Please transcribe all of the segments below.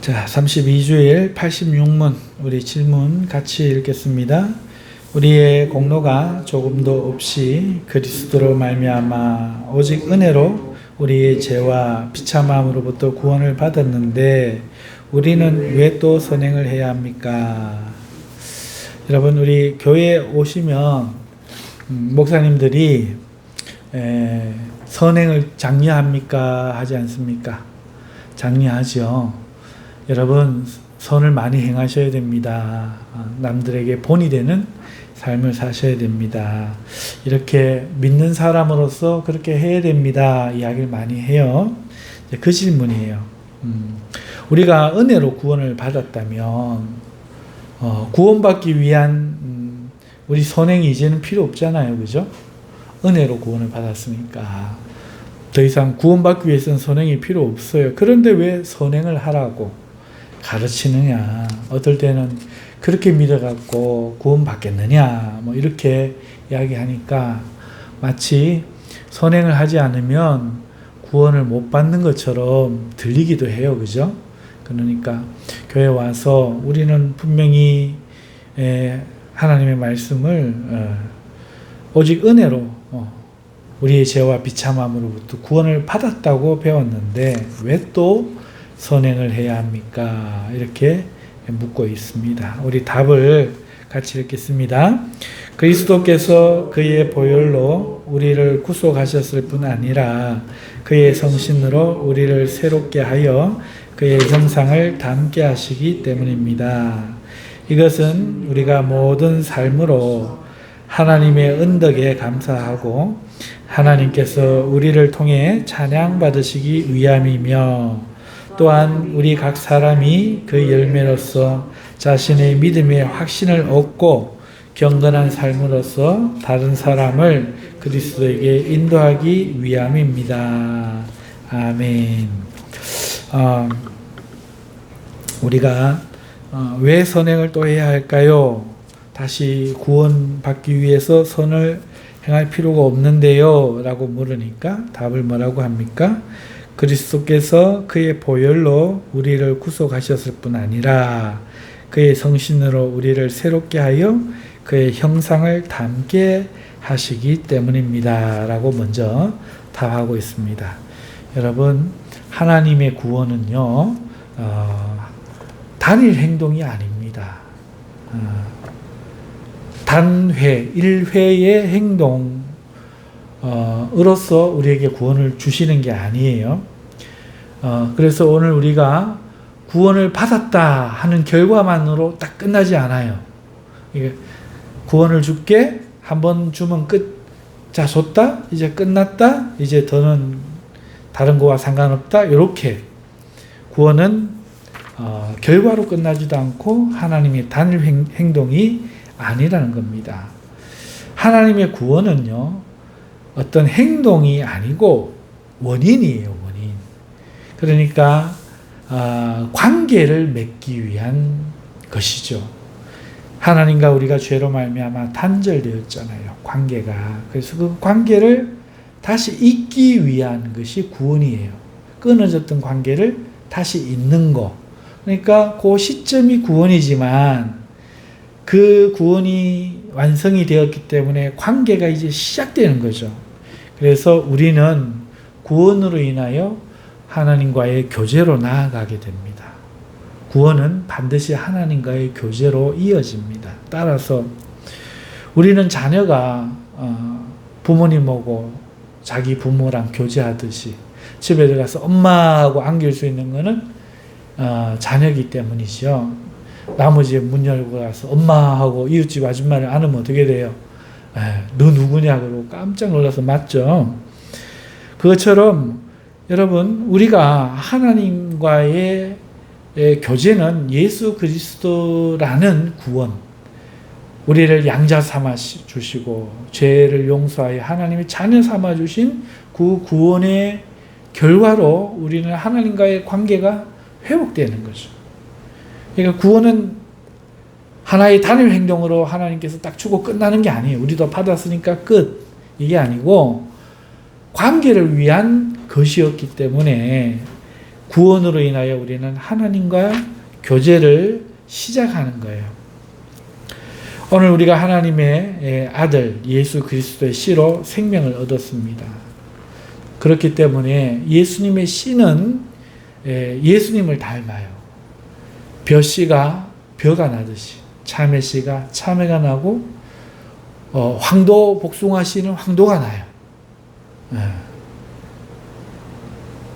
자, 32주일 86문 우리 질문 같이 읽겠습니다. 우리의 공로가 조금도 없이 그리스도로 말미암아 오직 은혜로 우리의 죄와 비참함으로부터 구원을 받았는데 우리는 왜 또 선행을 해야 합니까? 여러분, 우리 교회에 오시면 목사님들이 선행을 장려합니까? 하지 않습니까? 장려하죠. 여러분, 선을 많이 행하셔야 됩니다. 남들에게 본이 되는 삶을 사셔야 됩니다. 이렇게 믿는 사람으로서 그렇게 해야 됩니다. 이야기를 많이 해요. 그 질문이에요. 우리가 은혜로 구원을 받았다면 구원받기 위한 우리 선행이 이제는 필요 없잖아요. 그죠? 은혜로 구원을 받았으니까 더 이상 구원받기 위해서는 선행이 필요 없어요. 그런데 왜 선행을 하라고 가르치느냐? 어떨 때는 그렇게 믿어갖고 구원받겠느냐? 뭐 이렇게 이야기하니까 마치 선행을 하지 않으면 구원을 못 받는 것처럼 들리기도 해요. 그죠? 그러니까 교회 와서 우리는 분명히 하나님의 말씀을 오직 은혜로 우리의 죄와 비참함으로부터 구원을 받았다고 배웠는데 왜 또 선행을 해야 합니까? 이렇게 묻고 있습니다. 우리 답을 같이 읽겠습니다. 그리스도께서 그의 보혈로 우리를 구속하셨을 뿐 아니라 그의 성신으로 우리를 새롭게 하여 그의 형상을 닮게 하시기 때문입니다. 이것은 우리가 모든 삶으로 하나님의 은덕에 감사하고 하나님께서 우리를 통해 찬양받으시기 위함이며 또한 우리 각 사람이 그 열매로서 자신의 믿음의 확신을 얻고 경건한 삶으로서 다른 사람을 그리스도에게 인도하기 위함입니다. 아멘. 우리가 왜 선행을 또 해야 할까요? 다시 구원받기 위해서 선을 행할 필요가 없는데요 라고 물으니까 답을 뭐라고 합니까? 그리스도께서 그의 보혈로 우리를 구속하셨을 뿐 아니라 그의 성신으로 우리를 새롭게 하여 그의 형상을 닮게 하시기 때문입니다 라고 먼저 답하고 있습니다. 여러분, 하나님의 구원은요 단일 행동이 아닙니다. 단회, 일회의 행동으로서 우리에게 구원을 주시는 게 아니에요. 그래서 오늘 우리가 구원을 받았다 하는 결과만으로 딱 끝나지 않아요. 이게 구원을 줄게, 한번 주면 끝, 자, 줬다, 이제 끝났다, 이제 더는 다른 거와 상관없다, 이렇게 구원은 결과로 끝나지도 않고 하나님의 단일 행동이 아니라는 겁니다. 하나님의 구원은요, 어떤 행동이 아니고 원인이에요, 원인. 그러니까 관계를 맺기 위한 것이죠. 하나님과 우리가 죄로 말미암아 단절되었잖아요, 관계가. 그래서 그 관계를 다시 잇기 위한 것이 구원이에요. 끊어졌던 관계를 다시 잇는 거. 그러니까 그 시점이 구원이지만 그 구원이 완성이 되었기 때문에 관계가 이제 시작되는 거죠. 그래서 우리는 구원으로 인하여 하나님과의 교제로 나아가게 됩니다. 구원은 반드시 하나님과의 교제로 이어집니다. 따라서 우리는 자녀가 부모님하고 자기 부모랑 교제하듯이 집에 들어가서 엄마하고 안길 수 있는 것은 자녀이기 때문이죠. 나머지 문 열고 가서 엄마하고 이웃집 아줌마를 안으면 어떻게 돼요? 너 누구냐? 그러고 깜짝 놀라서 맞죠? 그것처럼 여러분, 우리가 하나님과의 교제는 예수 그리스도라는 구원, 우리를 양자 삼아 주시고 죄를 용서하여 하나님의 자녀 삼아 주신 그 구원의 결과로 우리는 하나님과의 관계가 회복되는 거죠. 그러니까 구원은 하나의 단일 행동으로 하나님께서 딱 주고 끝나는 게 아니에요. 우리도 받았으니까 끝, 이게 아니고 관계를 위한 것이었기 때문에 구원으로 인하여 우리는 하나님과 교제를 시작하는 거예요. 오늘 우리가 하나님의 아들 예수 그리스도의 씨로 생명을 얻었습니다. 그렇기 때문에 예수님의 씨는 예수님을 닮아요. 벼씨가 벼가 나듯이, 참외씨가 참외가 나고, 황도 복숭아 씨는 황도가 나요.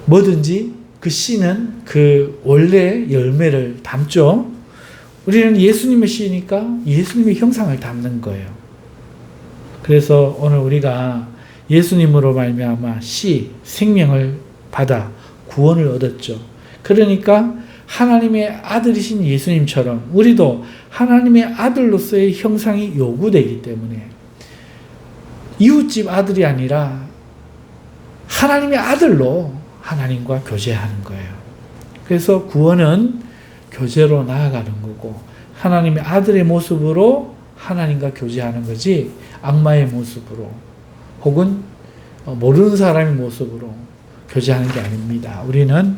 뭐든지 그 씨는 그 원래 열매를 담죠. 우리는 예수님의 씨니까 예수님의 형상을 담는 거예요. 그래서 오늘 우리가 예수님으로 말미암아 씨, 생명을 받아 구원을 얻었죠. 그러니까 하나님의 아들이신 예수님처럼 우리도 하나님의 아들로서의 형상이 요구되기 때문에 이웃집 아들이 아니라 하나님의 아들로 하나님과 교제하는 거예요. 그래서 구원은 교제로 나아가는 거고 하나님의 아들의 모습으로 하나님과 교제하는 거지 악마의 모습으로 혹은 모르는 사람의 모습으로 교제하는 게 아닙니다. 우리는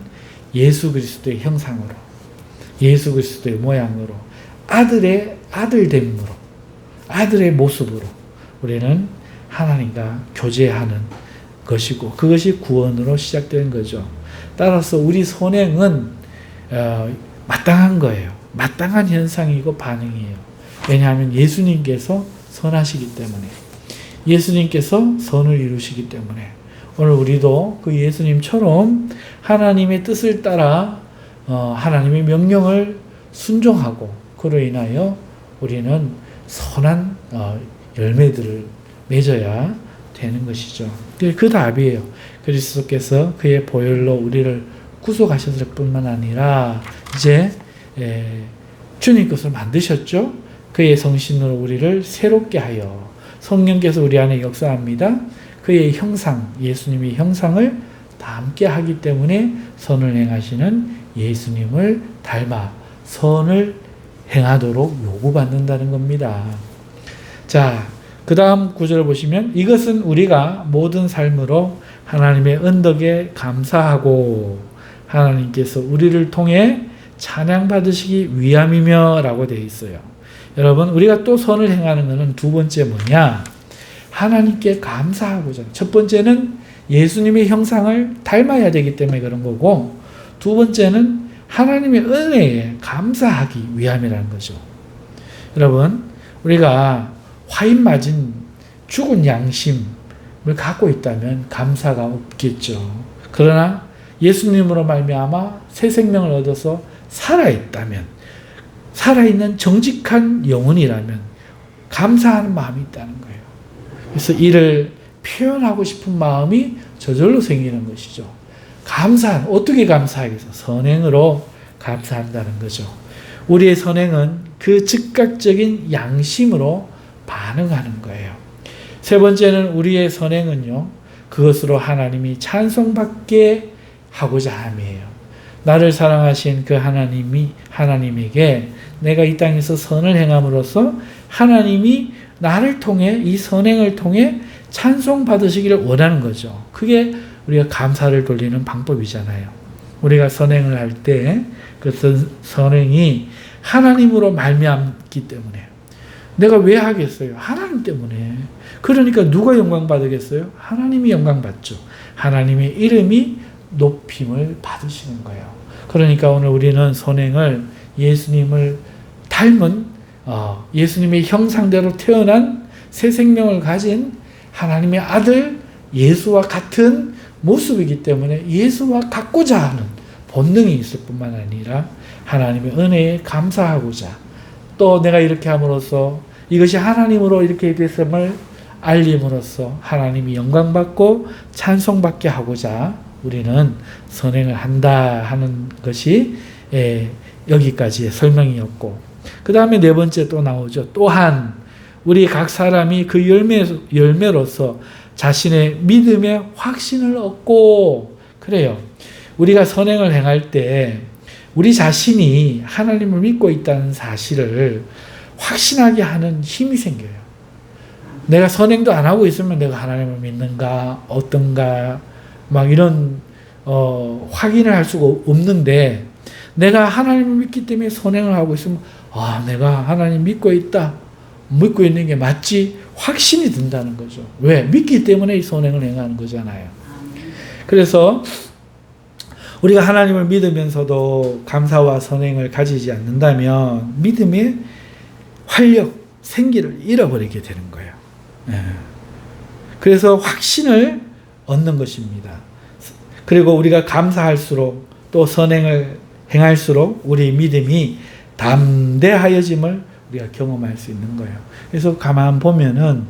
예수 그리스도의 형상으로, 예수 그리스도의 모양으로, 아들의 아들됨으로, 아들의 모습으로 우리는 하나님과 교제하는 것이고 그것이 구원으로 시작되는 거죠. 따라서 우리 선행은 마땅한 거예요. 마땅한 현상이고 반응이에요. 왜냐하면 예수님께서 선하시기 때문에, 예수님께서 선을 이루시기 때문에 오늘 우리도 그 예수님처럼 하나님의 뜻을 따라 하나님의 명령을 순종하고 그로 인하여 우리는 선한 열매들을 맺어야 되는 것이죠. 그 답이에요. 그리스도께서 그의 보혈로 우리를 구속하셨을 뿐만 아니라 이제 주님 것을 만드셨죠. 그의 성신으로 우리를 새롭게 하여 성령께서 우리 안에 역사합니다. 그의 형상, 예수님의 형상을 담게 하기 때문에 선을 행하시는 예수님을 닮아 선을 행하도록 요구받는다는 겁니다. 자, 그 다음 구절을 보시면 이것은 우리가 모든 삶으로 하나님의 은덕에 감사하고 하나님께서 우리를 통해 찬양받으시기 위함이며 라고 되어 있어요. 여러분, 우리가 또 선을 행하는 것은 두 번째 뭐냐? 하나님께 감사하고자. 첫 번째는 예수님의 형상을 닮아야 되기 때문에 그런 거고, 두 번째는 하나님의 은혜에 감사하기 위함이라는 거죠. 여러분, 우리가 화인 맞은 죽은 양심을 갖고 있다면 감사가 없겠죠. 그러나 예수님으로 말미암아 새 생명을 얻어서 살아있다면, 살아있는 정직한 영혼이라면 감사하는 마음이 있다는 거예요. 그래서 이를 표현하고 싶은 마음이 저절로 생기는 것이죠. 어떻게 감사하겠어? 선행으로 감사한다는 거죠. 우리의 선행은 그 즉각적인 양심으로 반응하는 거예요. 세 번째는 우리의 선행은요, 그것으로 하나님이 찬송받게 하고자 함이에요. 나를 사랑하신 그 하나님에게 내가 이 땅에서 선을 행함으로써 하나님이 나를 통해, 이 선행을 통해 찬송받으시기를 원하는 거죠. 그게 우리가 감사를 돌리는 방법이잖아요. 우리가 선행을 할 때 그 선행이 하나님으로 말미암기 때문에, 내가 왜 하겠어요? 하나님 때문에. 그러니까 누가 영광 받으겠어요? 하나님이 영광 받죠. 하나님의 이름이 높임을 받으시는 거예요. 그러니까 오늘 우리는 선행을 예수님을 닮은 예수님의 형상대로 태어난 새 생명을 가진 하나님의 아들 예수와 같은 모습이기 때문에 예수와 같고자 하는 본능이 있을 뿐만 아니라 하나님의 은혜에 감사하고자, 또 내가 이렇게 함으로써 이것이 하나님으로 이렇게 됐음을 알림으로써 하나님이 영광받고 찬송받게 하고자 우리는 선행을 한다 하는 것이 여기까지의 설명이었고, 그 다음에 네 번째 또 나오죠. 또한 우리 각 사람이 그 열매로서 자신의 믿음의 확신을 얻고, 그래요. 우리가 선행을 행할 때 우리 자신이 하나님을 믿고 있다는 사실을 확신하게 하는 힘이 생겨요. 내가 선행도 안 하고 있으면 내가 하나님을 믿는가, 어떤가, 막 이런 확인을 할 수가 없는데 내가 하나님을 믿기 때문에 선행을 하고 있으면 내가 하나님 믿고 있다. 믿고 있는 게 맞지? 확신이 든다는 거죠. 왜? 믿기 때문에 이 선행을 행하는 거잖아요. 그래서 우리가 하나님을 믿으면서도 감사와 선행을 가지지 않는다면 믿음의 활력, 생기를 잃어버리게 되는 거예요. 그래서 확신을 얻는 것입니다. 그리고 우리가 감사할수록 또 선행을 행할수록 우리 믿음이 담대하여짐을 우리가 경험할 수 있는 거예요. 그래서 가만 보면은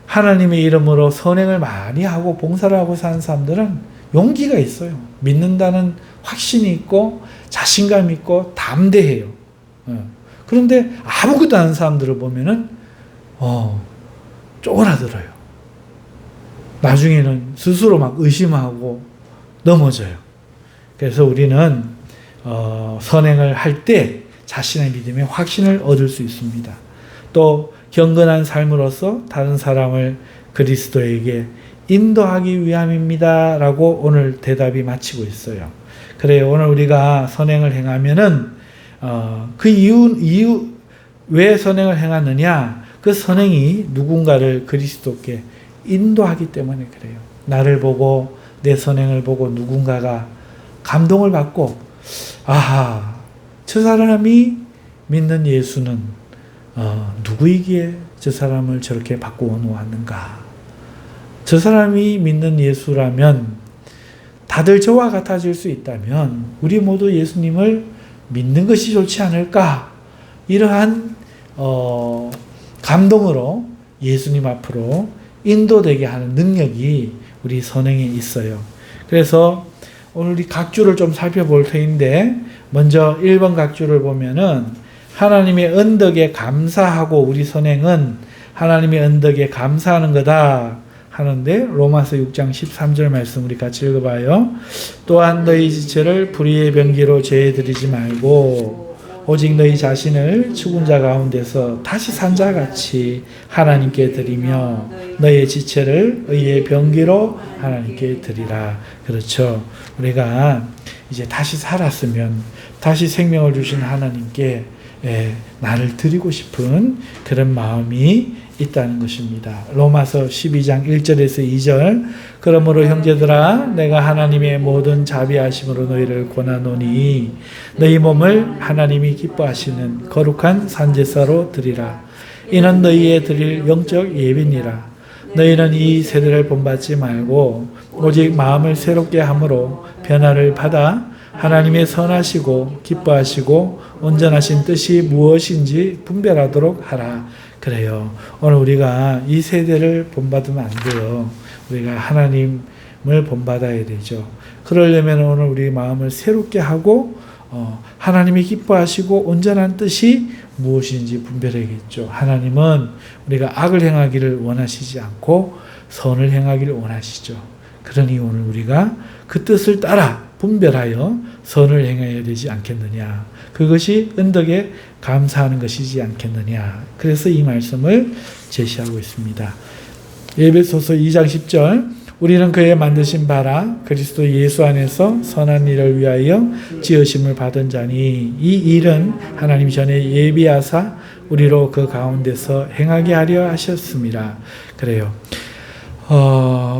하나님의 이름으로 선행을 많이 하고 봉사를 하고 사는 사람들은 용기가 있어요. 믿는다는 확신이 있고 자신감 있고 담대해요. 그런데 아무것도 안 하는 사람들을 보면은 쪼그라들어요. 나중에는 스스로 막 의심하고 넘어져요. 그래서 우리는 선행을 할 때 자신의 믿음에 확신을 얻을 수 있습니다. 또 경건한 삶으로서 다른 사람을 그리스도에게 인도하기 위함입니다. 라고 오늘 대답이 마치고 있어요. 그래요. 오늘 우리가 선행을 행하면은 그 이유 왜 선행을 행하느냐? 그 선행이 누군가를 그리스도께 인도하기 때문에 그래요. 나를 보고 내 선행을 보고 누군가가 감동을 받고 저 사람이 믿는 예수는 누구이기에 저 사람을 저렇게 바꾸어 놓았는가? 저 사람이 믿는 예수라면 다들 저와 같아질 수 있다면 우리 모두 예수님을 믿는 것이 좋지 않을까? 이러한 감동으로 예수님 앞으로 인도되게 하는 능력이 우리 선행에 있어요. 그래서 오늘 우리 각주를 좀 살펴볼 터인데 먼저 1번 각주를 보면은 하나님의 언덕에 감사하고 우리 선행은 하나님의 언덕에 감사하는 거다 하는데 로마서 6장 13절 말씀 우리 같이 읽어봐요. 또한 너희 지체를 불의의 병기로 제해드리지 말고 오직 너희 자신을 죽은 자 가운데서 다시 산 자같이 하나님께 드리며 너희 지체를 의의 병기로 하나님께 드리라. 그렇죠. 우리가 이제 다시 살았으면 다시 생명을 주신 하나님께 나를 드리고 싶은 그런 마음이 있다는 것입니다. 로마서 12장 1절에서 2절 그러므로 형제들아 내가 하나님의 모든 자비하심으로 너희를 권하노니 너희 몸을 하나님이 기뻐하시는 거룩한 산제사로 드리라. 이는 너희의 드릴 영적 예비니라. 너희는 이 세대를 본받지 말고 오직 마음을 새롭게 함으로 변화를 받아 하나님의 선하시고 기뻐하시고 온전하신 뜻이 무엇인지 분별하도록 하라. 그래요. 오늘 우리가 이 세대를 본받으면 안 돼요. 우리가 하나님을 본받아야 되죠. 그러려면 오늘 우리 마음을 새롭게 하고 하나님이 기뻐하시고 온전한 뜻이 무엇인지 분별해야겠죠. 하나님은 우리가 악을 행하기를 원하시지 않고 선을 행하기를 원하시죠. 그러니 오늘 우리가 그 뜻을 따라 분별하여 선을 행해야 되지 않겠느냐. 그것이 언덕에 감사하는 것이지 않겠느냐. 그래서 이 말씀을 제시하고 있습니다. 에베소서 2장 10절 우리는 그의 만드신 바라 그리스도 예수 안에서 선한 일을 위하여 지으심을 받은 자니 이 일은 하나님 전에 예비하사 우리로 그 가운데서 행하게 하려 하셨습니다. 그래요.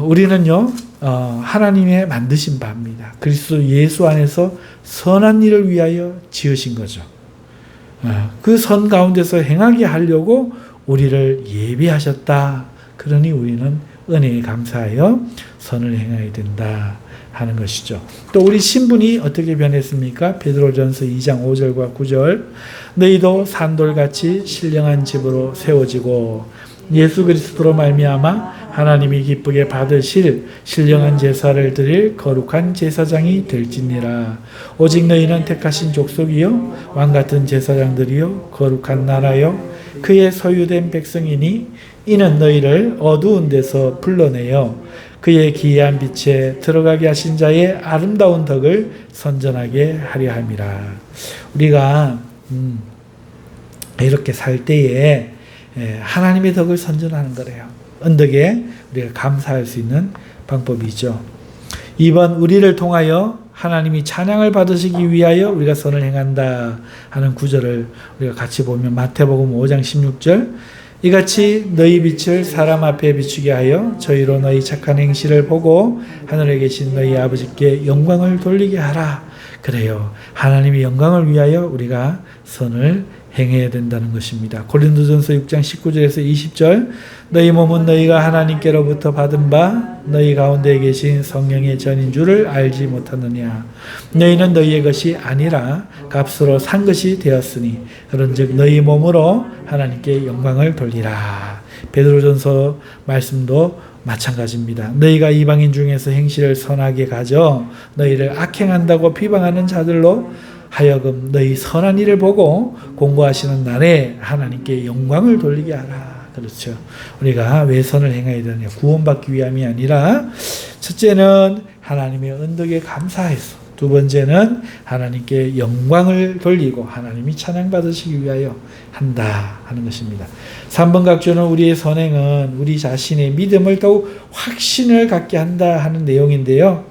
우리는요 하나님의 만드신 바입니다. 그리스도 예수 안에서 선한 일을 위하여 지으신 거죠. 그 선 가운데서 행하게 하려고 우리를 예비하셨다. 그러니 우리는 은혜에 감사하여 선을 행해야 된다 하는 것이죠. 또 우리 신분이 어떻게 변했습니까? 베드로전서 2장 5절과 9절 너희도 산돌같이 신령한 집으로 세워지고 예수 그리스도로 말미암아 하나님이 기쁘게 받으실 신령한 제사를 드릴 거룩한 제사장이 될지니라. 오직 너희는 택하신 족속이요 왕같은 제사장들이요 거룩한 나라요 그의 소유된 백성이니 이는 너희를 어두운 데서 불러내어 그의 기이한 빛에 들어가게 하신 자의 아름다운 덕을 선전하게 하려 함이라. 우리가 이렇게 살 때에 하나님의 덕을 선전하는 거래요. 언덕에 우리가 감사할 수 있는 방법이죠. 2번 우리를 통하여 하나님이 찬양을 받으시기 위하여 우리가 선을 행한다 하는 구절을 우리가 같이 보면 마태복음 5장 16절 이같이 너희 빛을 사람 앞에 비추게 하여 저희로 너희 착한 행실을 보고 하늘에 계신 너희 아버지께 영광을 돌리게 하라. 그래요. 하나님의 영광을 위하여 우리가 선을 행해야 된다는 것입니다. 고린도전서 6장 19절에서 20절 너희 몸은 너희가 하나님께로부터 받은 바 너희 가운데 계신 성령의 전인 줄을 알지 못하느냐. 너희는 너희의 것이 아니라 값으로 산 것이 되었으니 그런즉 너희 몸으로 하나님께 영광을 돌리라. 베드로전서 말씀도 마찬가지입니다. 너희가 이방인 중에서 행실을 선하게 가져 너희를 악행한다고 비방하는 자들로 하여금 너희 선한 일을 보고 공고하시는 날에 하나님께 영광을 돌리게 하라. 그렇죠. 우리가 왜 선을 행해야 되느냐. 구원받기 위함이 아니라 첫째는 하나님의 은덕에 감사해서 두 번째는 하나님께 영광을 돌리고 하나님이 찬양받으시기 위하여 한다 하는 것입니다. 3번 각주는 우리의 선행은 우리 자신의 믿음을 더욱 확신을 갖게 한다 하는 내용인데요.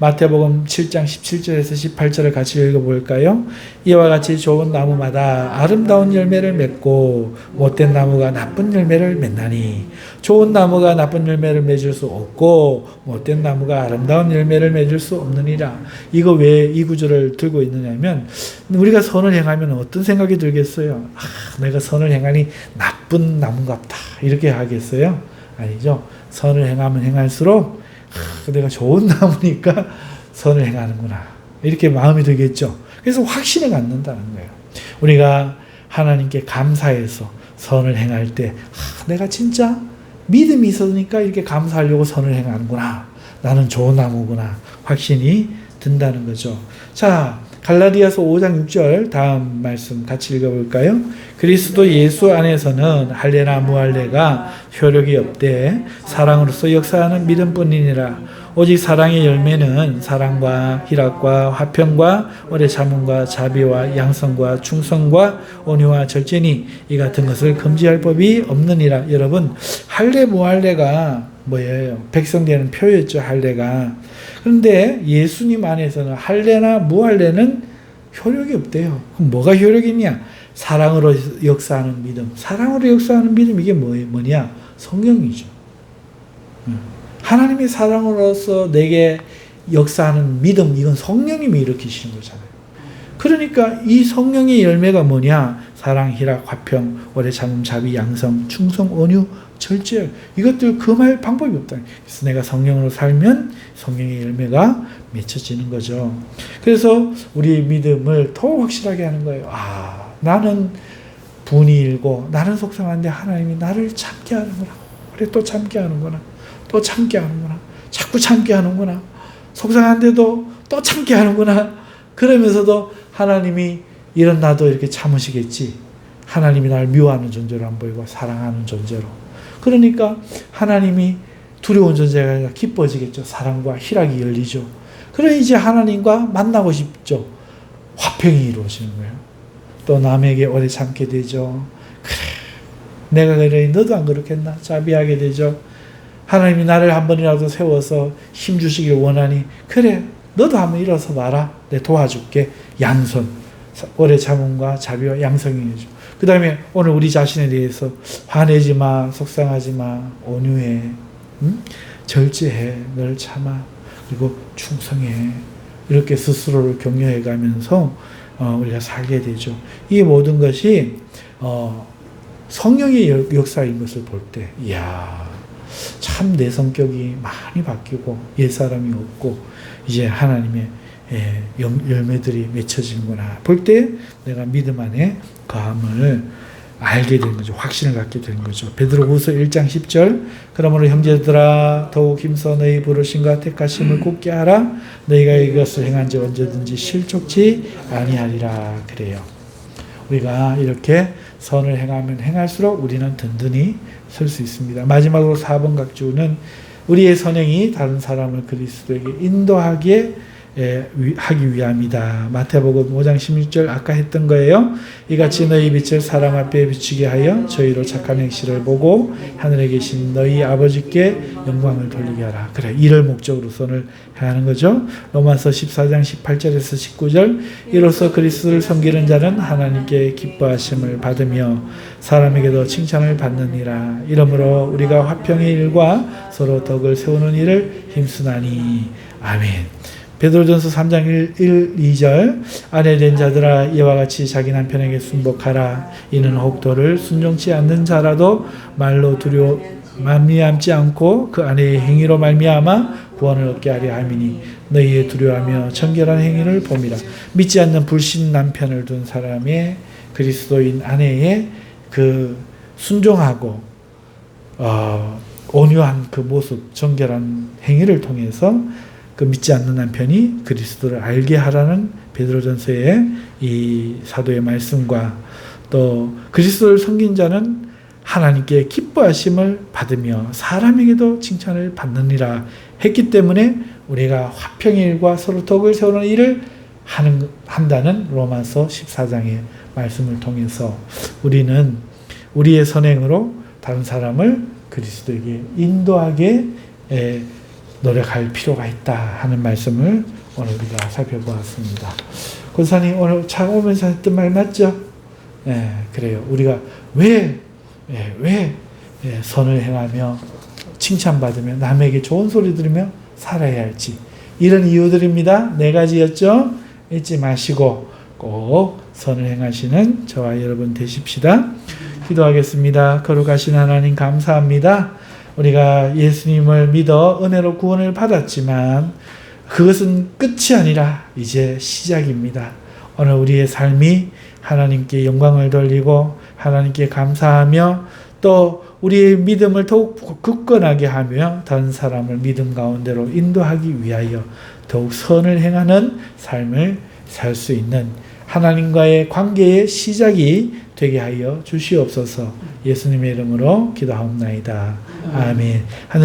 마태복음 7장 17절에서 18절을 같이 읽어볼까요? 이와 같이 좋은 나무마다 아름다운 열매를 맺고 못된 나무가 나쁜 열매를 맺나니 좋은 나무가 나쁜 열매를 맺을 수 없고 못된 나무가 아름다운 열매를 맺을 수 없느니라. 이거 왜 이 구절을 들고 있느냐면 우리가 선을 행하면 어떤 생각이 들겠어요? 내가 선을 행하니 나쁜 나무갑다 이렇게 하겠어요? 아니죠. 선을 행하면 행할수록 내가 좋은 나무니까 선을 행하는구나 이렇게 마음이 들겠죠. 그래서 확신을 갖는다는 거예요. 우리가 하나님께 감사해서 선을 행할 때 내가 진짜 믿음이 있으니까 이렇게 감사하려고 선을 행하는구나. 나는 좋은 나무구나. 확신이 든다는 거죠. 자, 갈라디아서 5장 6절 다음 말씀 같이 읽어볼까요? 그리스도 예수 안에서는 할례나 무할례가 효력이 없되 사랑으로서 역사하는 믿음뿐이니라. 오직 사랑의 열매는 사랑과 희락과 화평과 오래 참음과 자비와 양성과 충성과 온유와 절제니 이 같은 것을 금지할 법이 없느니라. 여러분, 할례 무할례가 뭐예요? 백성되는 표였죠. 할례가. 그런데 예수님 안에서는 할례나 무할례는 효력이 없대요. 그럼 뭐가 효력이 있냐? 사랑으로 역사하는 믿음. 사랑으로 역사하는 믿음 이게 뭐냐? 성령이죠. 하나님의 사랑으로서 내게 역사하는 믿음 이건 성령님이 일으키시는 거잖아요. 그러니까 이 성령의 열매가 뭐냐? 사랑, 희락, 화평, 오래 참음, 자비, 양성, 충성, 온유, 절제 이것들 금할 방법이 없다. 그래서 내가 성령으로 살면 성령의 열매가 맺혀지는 거죠. 그래서 우리의 믿음을 더 확실하게 하는 거예요. 나는 분이 일고 나는 속상한데 하나님이 나를 참게 하는구나. 그래 또 참게 하는구나. 또 참게 하는구나. 자꾸 참게 하는구나. 속상한데도 또 참게 하는구나. 그러면서도 하나님이 이런 나도 이렇게 참으시겠지. 하나님이 나를 미워하는 존재로 안 보이고 사랑하는 존재로. 그러니까 하나님이 두려운 존재가 아니라 기뻐지겠죠. 사랑과 희락이 열리죠. 그러니 이제 하나님과 만나고 싶죠. 화평이 이루어지는 거예요. 또 남에게 오래 참게 되죠. 그래, 내가 그래 너도 안 그렇겠나? 자비하게 되죠. 하나님이 나를 한 번이라도 세워서 힘주시길 원하니 그래 너도 한번 일어서 봐라. 내가 도와줄게. 양손, 오래 참음과 자비와 양성이죠. 그 다음에 오늘 우리 자신에 대해서 화내지 마, 속상하지 마, 온유해, 절제해, 널 참아, 그리고 충성해. 이렇게 스스로를 격려해 가면서 우리가 살게 되죠. 이 모든 것이 성령의 역사인 것을 볼 때 이야 참 내 성격이 많이 바뀌고 옛사람이 없고 이제 하나님의 열매들이 맺혀지는구나 볼 때 내가 믿음 안에 거함을 알게 되는 거죠. 확신을 갖게 되는 거죠. 베드로후서 1장 10절 그러므로 형제들아 더욱 힘써 너희 부르심과 택하심을 굳게 하라. 너희가 이것을 행한지 언제든지 실족치 아니하리라. 그래요. 우리가 이렇게 선을 행하면 행할수록 우리는 든든히 설 수 있습니다. 마지막으로 4번 각주는 우리의 선행이 다른 사람을 그리스도에게 인도하기에 하기 위함이다. 마태복음 5장 16절 아까 했던 거예요. 이같이 너희 빛을 사람 앞에 비추게 하여 저희로 착한 행실을 보고 하늘에 계신 너희 아버지께 영광을 돌리게 하라. 그래, 이를 목적으로 선을 행하는 거죠. 로마서 14장 18절에서 19절 이로써 그리스도를 섬기는 자는 하나님께 기뻐하심을 받으며 사람에게도 칭찬을 받느니라. 이러므로 우리가 화평의 일과 서로 덕을 세우는 일을 힘쓰나니. 아멘. 베드로전서 3장 1, 2절 아내된 자들아 이와 같이 자기 남편에게 순복하라. 이는 혹도를 순종치 않는 자라도 말로 말미암지 않고 그 아내의 행위로 말미암아 구원을 얻게 하려 함이니 너희의 두려워하며 청결한 행위를 봄이라. 믿지 않는 불신 남편을 둔 사람의 그리스도인 아내의 그 순종하고 온유한 그 모습, 정결한 행위를 통해서 그 믿지 않는 남편이 그리스도를 알게 하라는 베드로전서의 이 사도의 말씀과 또 그리스도를 섬긴 자는 하나님께 기뻐하심을 받으며 사람에게도 칭찬을 받느니라 했기 때문에 우리가 화평의 일과 서로 덕을 세우는 일을 한다는 로마서 14장의 말씀을 통해서 우리는 우리의 선행으로 다른 사람을 그리스도에게 인도하게 노력할 필요가 있다 하는 말씀을 오늘 우리가 살펴보았습니다. 권사님 오늘 차 오면서 했던 말 맞죠? 그래요. 우리가 왜 선을 행하며 칭찬받으며 남에게 좋은 소리 들으며 살아야 할지 이런 이유들입니다. 4가지였죠? 잊지 마시고 꼭 선을 행하시는 저와 여러분 되십시다. 기도하겠습니다. 거룩하신 하나님 감사합니다. 우리가 예수님을 믿어 은혜로 구원을 받았지만 그것은 끝이 아니라 이제 시작입니다. 오늘 우리의 삶이 하나님께 영광을 돌리고 하나님께 감사하며 또 우리의 믿음을 더욱 굳건하게 하며 다른 사람을 믿음 가운데로 인도하기 위하여 더욱 선을 행하는 삶을 살 수 있는 하나님과의 관계의 시작이 되게 하여 주시옵소서. 예수님의 이름으로 기도하옵나이다. 아멘.